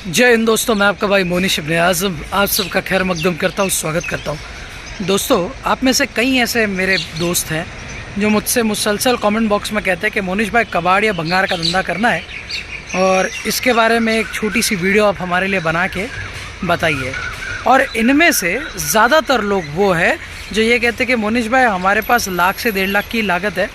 जय हिंद दोस्तों, मैं आपका भाई मोनिश इब्ने आज़म आप सबका खैर मकदम करता हूँ, स्वागत करता हूँ। दोस्तों, आप में से कई ऐसे मेरे दोस्त हैं जो मुझसे मुसलसल कमेंट बॉक्स में कहते हैं कि मोनिश भाई कबाड़ या भंगार का धंधा करना है और इसके बारे में एक छोटी सी वीडियो आप हमारे लिए बना के बताइए। और इनमें से ज़्यादातर लोग वो है जो ये कहते हैं कि मोनिश भाई हमारे पास लाख से 1.5 लाख की लागत है,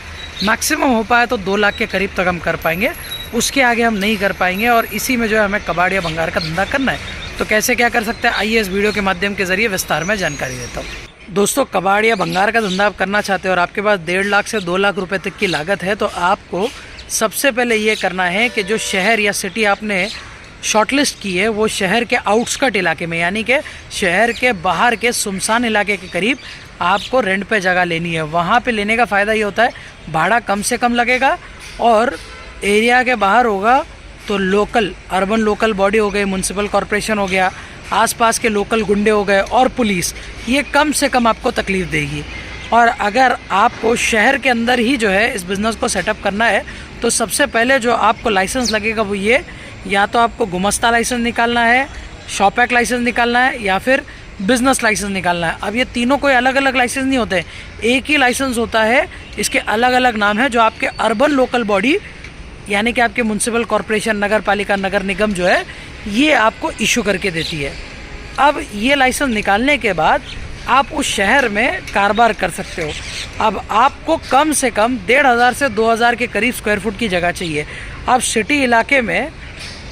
मैक्सिमम हो पाए तो 2 लाख के करीब तक हम कर पाएंगे, उसके आगे हम नहीं कर पाएंगे और इसी में जो है हमें कबाड़ या भंगार का धंधा करना है। तो कैसे क्या कर सकते हैं, आइए इस वीडियो के माध्यम के ज़रिए विस्तार में जानकारी देता हूँ। दोस्तों, कबाड़ या भंगार का धंधा आप करना चाहते हो और आपके पास 1.5 लाख से 2 लाख रुपए तक की लागत है, तो आपको सबसे पहले ये करना है कि जो शहर या सिटी आपने शॉर्टलिस्ट की है वो शहर के आउटस्कर्ट इलाके में, यानी कि शहर के बाहर के सुनसान इलाके के करीब आपको रेंट पे जगह लेनी है। वहाँ पे लेने का फ़ायदा ये होता है भाड़ा कम से कम लगेगा और एरिया के बाहर होगा तो लोकल अर्बन लोकल बॉडी हो गई, म्यूनसिपल कॉरपोरेशन हो गया, आसपास के लोकल गुंडे हो गए और पुलिस, ये कम से कम आपको तकलीफ़ देगी। और अगर आपको शहर के अंदर ही जो है इस बिज़नेस को सेटअप करना है तो सबसे पहले जो आपको लाइसेंस लगेगा वो ये, या तो आपको गुमस्ता लाइसेंस निकालना है, शॉप एक्ट लाइसेंस निकालना है या फिर बिज़नेस लाइसेंस निकालना है। अब ये तीनों कोई अलग अलग लाइसेंस नहीं होते, एक ही लाइसेंस होता है, इसके अलग अलग नाम है जो आपके अर्बन लोकल बॉडी यानी कि आपके म्यूनसिपल कॉरपोरेशन, नगर पालिका, नगर निगम जो है ये आपको इशू करके देती है। अब ये लाइसेंस निकालने के बाद आप उस शहर में कारोबार कर सकते हो। अब आपको कम से कम 1,500 से 2,000 के करीब स्क्वायर फुट की जगह चाहिए। अब सिटी इलाके में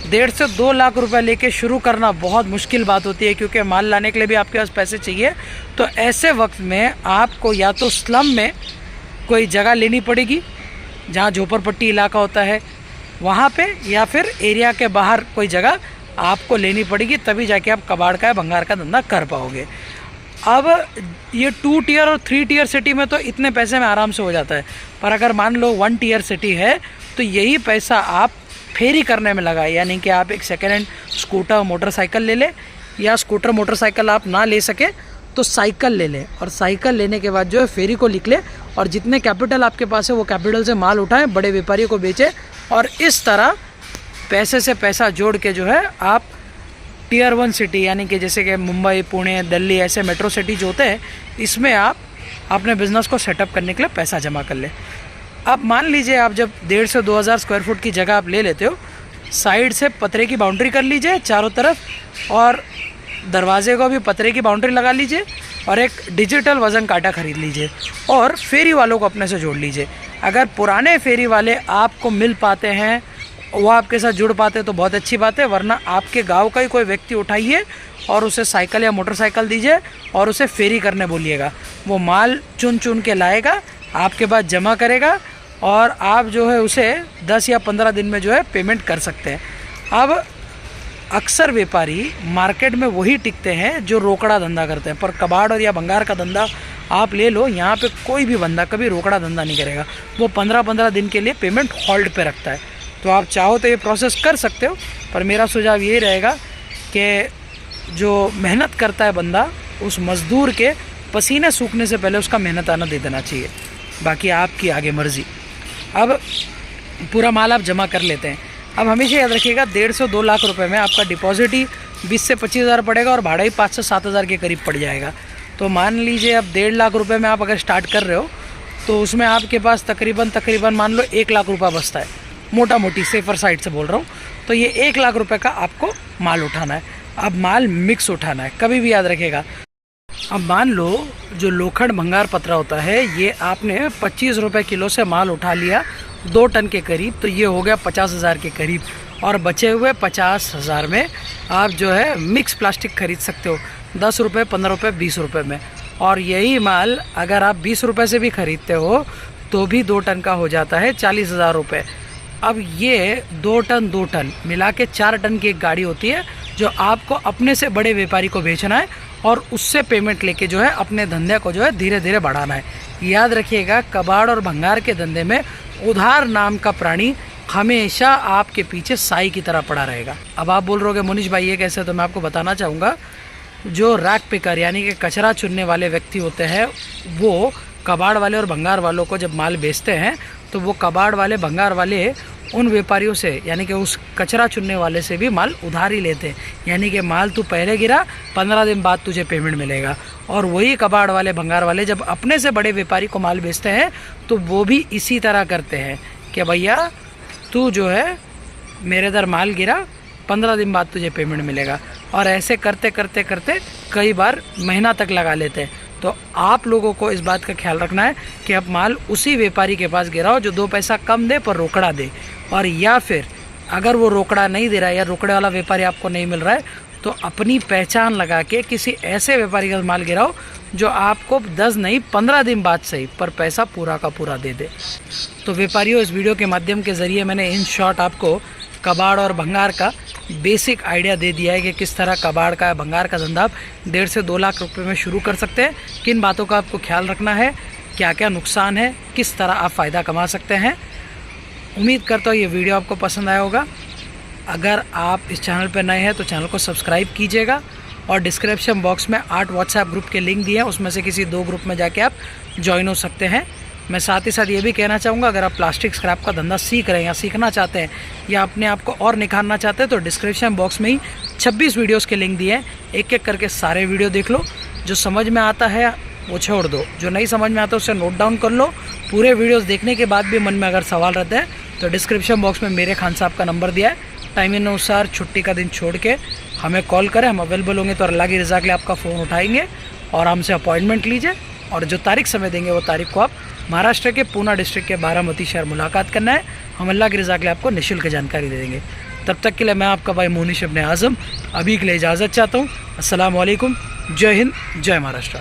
1.5 से 2 लाख रुपए लेके शुरू करना बहुत मुश्किल बात होती है, क्योंकि माल लाने के लिए भी आपके पास पैसे चाहिए। तो ऐसे वक्त में आपको या तो स्लम में कोई जगह लेनी पड़ेगी जहाँ झोपड़पट्टी इलाका होता है वहाँ पे, या फिर एरिया के बाहर कोई जगह आपको लेनी पड़ेगी, तभी जाके आप कबाड़ का या भंगार का धंधा कर पाओगे। अब ये 2 टियर और 3 टियर सिटी में तो इतने पैसे में आराम से हो जाता है, पर अगर मान लो 1 टियर सिटी है तो यही पैसा आप फेरी करने में लगा, यानी कि आप एक सेकेंड हैंड स्कूटर मोटरसाइकिल ले लें, या स्कूटर मोटरसाइकिल आप ना ले सके तो साइकिल ले लें, और साइकिल लेने के बाद जो है फेरी को लिख लें और जितने कैपिटल आपके पास है वो कैपिटल से माल उठाएं, बड़े व्यापारियों को बेचें और इस तरह पैसे से पैसा जोड़ के जो है आप टियर 1 सिटी यानी कि जैसे कि मुंबई, पुणे, दिल्ली, ऐसे मेट्रो सिटी जो होते हैं इसमें आप अपने बिज़नेस को सेटअप करने के लिए पैसा जमा कर लें। अब मान लीजिए आप जब 1,500 से 2,000 स्क्वायर फुट की जगह आप ले लेते हो, साइड से पतरे की बाउंड्री कर लीजिए चारों तरफ और दरवाजे को भी पतरे की बाउंड्री लगा लीजिए और एक डिजिटल वज़न कांटा खरीद लीजिए और फेरी वालों को अपने से जोड़ लीजिए। अगर पुराने फेरी वाले आपको मिल पाते हैं, वो आपके साथ जुड़ पाते हैं तो बहुत अच्छी बात है, वरना आपके गांव का ही कोई व्यक्ति उठाइए और उसे साइकिल या मोटरसाइकिल दीजिए और उसे फेरी करने बोलिएगा। वो माल चुन चुन के लाएगा, आपके पास जमा करेगा और आप जो है उसे 10 या 15 दिन में जो है पेमेंट कर सकते हैं। अब अक्सर व्यापारी मार्केट में वही टिकते हैं जो रोकड़ा धंधा करते हैं, पर कबाड़ और या भंगार का धंधा आप ले लो, यहाँ पे कोई भी बंदा कभी रोकड़ा धंधा नहीं करेगा, वो 15-15 दिन के लिए पेमेंट होल्ड पे रखता है। तो आप चाहो तो ये प्रोसेस कर सकते हो, पर मेरा सुझाव यही रहेगा कि जो मेहनत करता है बंदा, उस मज़दूर के पसीने सूखने से पहले उसका मेहनत आना दे देना चाहिए, बाकी आपकी आगे मर्ज़ी। अब पूरा माल आप जमा कर लेते हैं। अब हमेशा याद रखिएगा 1.5 से 2 लाख रुपए में आपका डिपॉजिट ही 20 से 25 हज़ार पड़ेगा और भाड़ा ही 5 से 7 हज़ार के करीब पड़ जाएगा। तो मान लीजिए अब 1.5 लाख रुपए में आप अगर स्टार्ट कर रहे हो तो उसमें आपके पास तकरीबन मान लो 1 लाख रुपया बचता है, मोटा मोटी सेफर साइड से बोल रहा हूँ। तो ये 1 लाख रुपये का आपको माल उठाना है। अब माल मिक्स उठाना है, कभी भी याद रखिएगा। अब मान लो जो लोखंड भंगार पतरा होता है ये आपने 25 रुपये किलो से माल उठा लिया 2 टन के करीब, तो ये हो गया 50 हज़ार के करीब, और बचे हुए 50 हज़ार में आप जो है मिक्स प्लास्टिक खरीद सकते हो 10 रुपये, 15 रुपये, 20 रुपये में। और यही माल अगर आप 20 रुपये से भी ख़रीदते हो तो भी 2 टन का हो जाता है 40 हज़ार रुपये। अब ये 2 टन मिला के 4 टन की एक गाड़ी होती है जो आपको अपने से बड़े व्यापारी को बेचना है और उससे पेमेंट लेके जो है अपने धंधे को जो है धीरे धीरे बढ़ाना है। याद रखिएगा, कबाड़ और भंगार के धंधे में उधार नाम का प्राणी हमेशा आपके पीछे साई की तरह पड़ा रहेगा। अब आप बोल रहे हो मोनिश भाई ये कैसे, तो मैं आपको बताना चाहूँगा, जो रैक पिकर यानी कि कचरा चुनने वाले व्यक्ति होते हैं वो कबाड़ वाले और भंगार वालों को जब माल बेचते हैं तो वो कबाड़ वाले भंगार वाले उन व्यापारियों से यानी कि उस कचरा चुनने वाले से भी माल उधार ही लेते हैं। यानी कि माल तू पहले गिरा, 15 दिन बाद तुझे पेमेंट मिलेगा। और वही कबाड़ वाले, भंगार वाले जब अपने से बड़े व्यापारी को माल बेचते हैं तो वो भी इसी तरह करते हैं कि भैया तू जो है मेरे इधर माल गिरा, 15 दिन बाद तुझे पेमेंट मिलेगा। और ऐसे करते करते करते कई बार महीना तक लगा लेते हैं। तो आप लोगों को इस बात का ख्याल रखना है कि आप माल उसी व्यापारी के पास गिराओ जो 2 पैसा कम दे पर रोकड़ा दे। और या फिर अगर वो रोकड़ा नहीं दे रहा है या रोकड़े वाला व्यापारी आपको नहीं मिल रहा है तो अपनी पहचान लगा के किसी ऐसे व्यापारी का माल गिराओ जो आपको 10 नहीं 15 दिन बाद सही पर पैसा पूरा का पूरा दे दे। तो व्यापारियों, इस वीडियो के माध्यम के ज़रिए मैंने इन शॉर्ट आपको कबाड़ और भंगार का बेसिक आइडिया दे दिया है कि किस तरह कबाड़ का, भंगार का धंधा आप 1.5 से 2 लाख रुपए में शुरू कर सकते हैं। किन बातों का आपको ख्याल रखना है, क्या क्या नुकसान है, किस तरह आप फ़ायदा कमा सकते हैं। उम्मीद करता हूँ ये वीडियो आपको पसंद आया होगा। अगर आप इस चैनल पर नए हैं तो चैनल को सब्सक्राइब कीजिएगा और डिस्क्रिप्शन बॉक्स में 8 व्हाट्सएप ग्रुप के लिंक दिए हैं, उसमें से किसी 2 ग्रुप में जाके आप ज्वाइन हो सकते हैं। मैं साथ ही साथ ये भी कहना चाहूँगा, अगर आप प्लास्टिक स्क्रैप का धंधा सीख रहे हैं या सीखना चाहते हैं या अपने आप को और निखारना चाहते हैं तो डिस्क्रिप्शन बॉक्स में ही 26 वीडियोज़ के लिंक दिए हैं। एक एक करके सारे वीडियो देख लो। जो समझ में आता है वो छोड़ दो, जो नहीं समझ में आता उसे नोट डाउन कर लो। पूरे वीडियोज़ देखने के बाद भी मन में अगर सवाल रहते हैं तो डिस्क्रिप्शन बॉक्स में मेरे खान साहब का नंबर दिया है। टाइमिंग अनुसार छुट्टी का दिन छोड़ के हमें कॉल करें, हम अवेलेबल होंगे तो अल्लाह की रज़ा के लिए आपका फ़ोन उठाएंगे और हमसे अपॉइंटमेंट लीजिए। और जो तारीख समय देंगे वो तारीख को आप महाराष्ट्र के पूना डिस्ट्रिक्ट के बारामती शहर मुलाकात करना है। हम अल्लाह की रज़ा के लिए आपको निःशुल्क जानकारी दे देंगे। तब तक के लिए मैं आपका भाई मोनिश इब्ने आज़म अभी के लिए इजाज़त चाहता हूँ। अस्सलाम वालेकुम, जय हिंद, जय महाराष्ट्र।